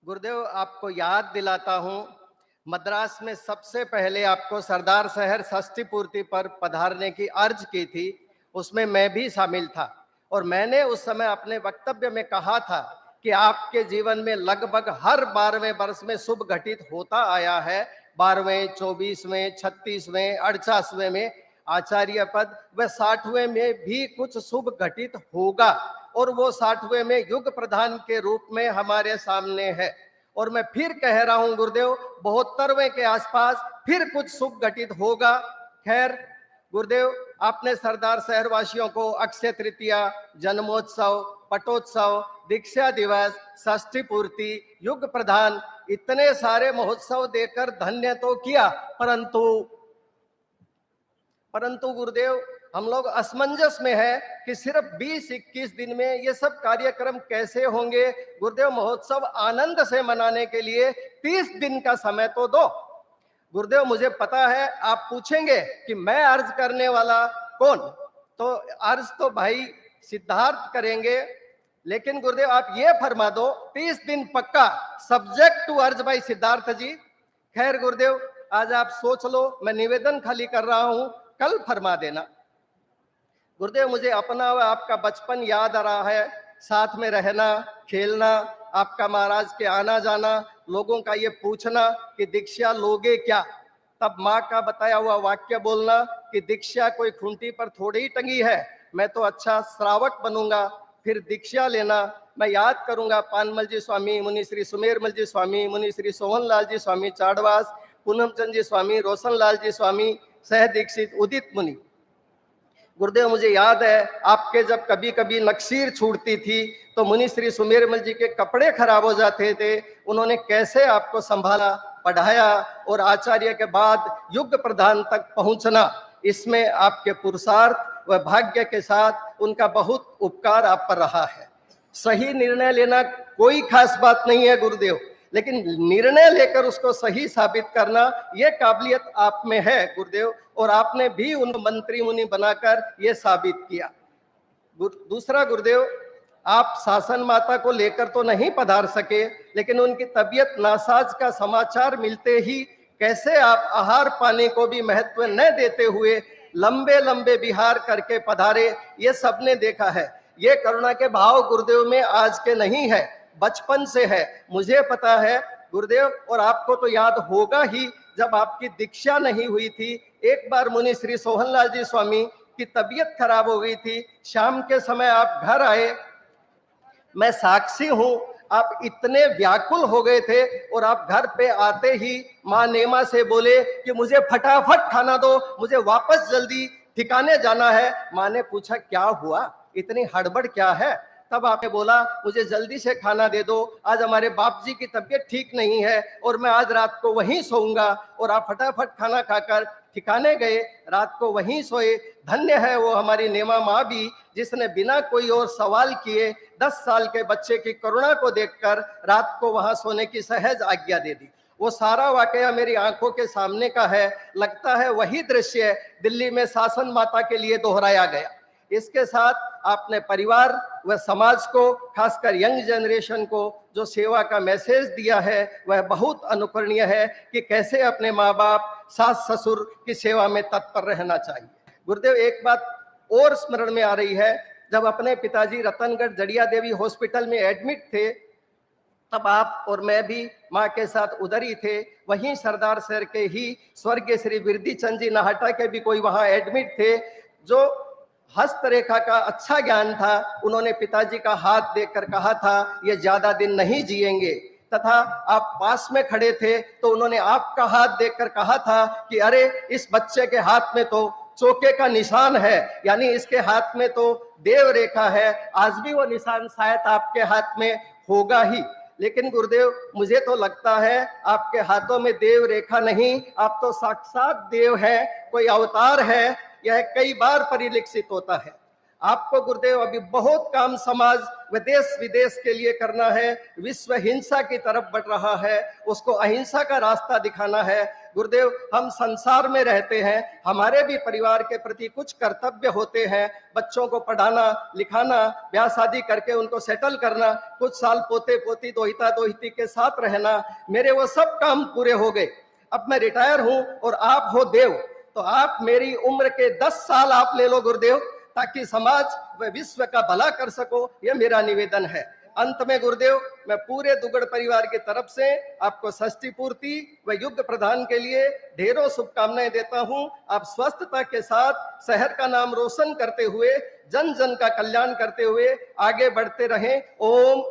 गुरुदेव, आपको याद दिलाता हूं, मद्रास में सबसे पहले आपको सरदार शहर षष्ठी पूर्ति पर पधारने की अर्ज की थी। उसमें मैं भी शामिल था और मैंने उस समय अपने वक्तव्य में कहा था कि आपके जीवन में लगभग हर 12वें वर्ष में शुभ घटित होता आया है। 12वें, 24वें, 36वें, 48वें में आचार्य पद व 60वें में भी कुछ शुभ घटित होगा और वो 60वें में युग प्रधान के रूप में हमारे सामने है। और मैं फिर कह रहा हूं गुरुदेव, 72वें के आसपास फिर कुछ शुभ घटित होगा। खैर गुरुदेव, आपने सरदार शहर वासियों को अक्षय तृतीया, जन्मोत्सव, पटोत्सव, दीक्षा दिवस, षष्ठी पूर्ति, युग प्रधान इतने सारे महोत्सव देकर धन्य तो किया, परंतु गुरुदेव, हम लोग असमंजस में है कि सिर्फ 20-21 दिन में ये सब कार्यक्रम कैसे होंगे। गुरुदेव, महोत्सव आनंद से मनाने के लिए 30 दिन का समय तो दो। गुरुदेव, मुझे पता है आप पूछेंगे कि मैं अर्ज करने वाला कौन, तो अर्ज तो भाई सिद्धार्थ करेंगे, लेकिन गुरुदेव आप ये फरमा दो 30 दिन पक्का, सब्जेक्ट टू अर्ज भाई सिद्धार्थ जी। खैर गुरुदेव, आज आप सोच लो, मैं निवेदन खाली कर रहा हूं, कल फरमा देना। गुरुदेव, मुझे अपना व आपका बचपन याद आ रहा है, साथ में रहना, खेलना, आपका महाराज के आना जाना, लोगों का ये पूछना कि दीक्षा लोगे क्या, तब माँ का बताया हुआ वाक्य बोलना कि दीक्षा कोई खूंटी पर थोड़ी ही टंगी है, मैं तो अच्छा श्रावक बनूंगा, फिर दीक्षा लेना। मैं याद करूंगा पानमल जी स्वामी, मुनि श्री सुमेरमल जी स्वामी, मुनि श्री सोहनलाल जी स्वामी चाड़वास, पूनमचंद जी स्वामी, रोशनलाल जी स्वामी, सह दीक्षित, उदित मुनि। गुरुदेव, मुझे याद है आपके जब कभी कभी नक्सीर छूटती थी तो मुनि श्री सुमेरमल जी के कपड़े खराब हो जाते थे, उन्होंने कैसे आपको संभाला, पढ़ाया और आचार्य के बाद युग प्रधान तक पहुंचना, इसमें आपके पुरुषार्थ व भाग्य के साथ उनका बहुत उपकार आप पर रहा है। सही निर्णय लेना कोई खास बात नहीं है गुरुदेव, लेकिन निर्णय लेकर उसको सही साबित करना यह काबिलियत आप में है गुरुदेव, और आपने भी उन मंत्री मुनि बनाकर यह साबित किया। दूसरा गुरुदेव, आप शासन माता को लेकर तो नहीं पधार सके, लेकिन उनकी तबीयत नासाज का समाचार मिलते ही कैसे आप आहार पानी को भी महत्व न देते हुए लंबे लंबे विहार करके पधारे, ये सबने देखा है। ये करुणा के भाव गुरुदेव में आज के नहीं है, बचपन से है, मुझे पता है गुरुदेव। और आपको तो याद होगा ही, जब आपकी दीक्षा नहीं हुई थी, एक बार मुनि श्री सोहनलाल जी स्वामी की तबीयत खराब हो गई थी, शाम के समय आप घर आए, मैं साक्षी हूं, आप इतने व्याकुल हो गए थे और आप घर पे आते ही माँ नेमा से बोले कि मुझे फटाफट खाना दो, मुझे वापस जल्दी ठिकाने जाना है। माँ ने पूछा क्या हुआ, इतनी हड़बड़ क्या है, तब आपने बोला मुझे जल्दी से खाना दे दो, आज हमारे बाप जी की तबीयत ठीक नहीं है और मैं आज रात को वहीं सोऊंगा। और आप फटाफट खाना खाकर ठिकाने गए, रात को वहीं सोए। धन्य है वो हमारी नेमा माँ भी, जिसने बिना कोई और सवाल किए 10 साल के बच्चे की करुणा को देखकर रात को वहां सोने की सहज आज्ञा दे दी। वो सारा वाकया मेरी आंखों के सामने का है, लगता है वही दृश्य दिल्ली में शासन माता के लिए दोहराया गया। इसके साथ आपने परिवार व समाज को, खासकर यंग जनरेशन को जो सेवा का मैसेज दिया है, वह बहुत अनुकरणीय है कि कैसे अपने माँ बाप, सास ससुर की सेवा में तत्पर रहना चाहिए। गुरुदेव, एक बात और स्मरण में आ रही है, जब अपने पिताजी रतनगढ़ जड़िया देवी हॉस्पिटल में एडमिट थे, तब आप और मैं भी माँ के साथ उधर ही थे। वहीं सरदार शहर के ही स्वर्गीय श्री बिरदी चंद जी नाहटा के भी कोई वहां एडमिट थे, जो हस्तरेखा का अच्छा ज्ञान था। उन्होंने पिताजी का हाथ देखकर कहा था ये ज्यादा दिन नहीं जिएंगे, तथा आप पास में खड़े थे तो उन्होंने आपका हाथ देखकर कहा था कि अरे इस बच्चे के हाथ में तो चोके का निशान है, यानी इसके हाथ में तो देव रेखा है, आज भी वो निशान शायद आपके हाथ में होगा ही। लेकिन गुरुदेव, मुझे तो लगता है आपके हाथों में देव रेखा नहीं, आप तो साक्षात देव है, कोई अवतार है, यह कई बार परिलक्षित होता है। आपको गुरुदेव अभी बहुत काम समाज व देश विदेश के लिए करना है। विश्व हिंसा की तरफ बढ़ रहा है, उसको अहिंसा का रास्ता दिखाना है। गुरुदेव हम संसार में रहते हैं, हमारे भी परिवार के प्रति कुछ कर्तव्य होते हैं, बच्चों को पढ़ाना लिखाना, ब्याह शादी करके उनको सेटल करना, कुछ साल पोते पोती दोहिता दोहिती के साथ रहना, मेरे वो सब काम पूरे हो गए। अब मैं रिटायर हूं और आप हो देव, तो आप मेरी उम्र के 10 साल आप ले लो गुरुदेव, ताकि समाज व विश्व का भला कर सको, यह मेरा निवेदन है। अंत में गुरुदेव मैं पूरे दुगड़ परिवार की तरफ से आपको षष्ठी पूर्ति व युग प्रदान के लिए ढेरों शुभकामनाएं देता हूं। आप स्वस्थता के साथ शहर का नाम रोशन करते हुए, जन जन का कल्याण करते हुए आगे बढ़ते रहें। ओम।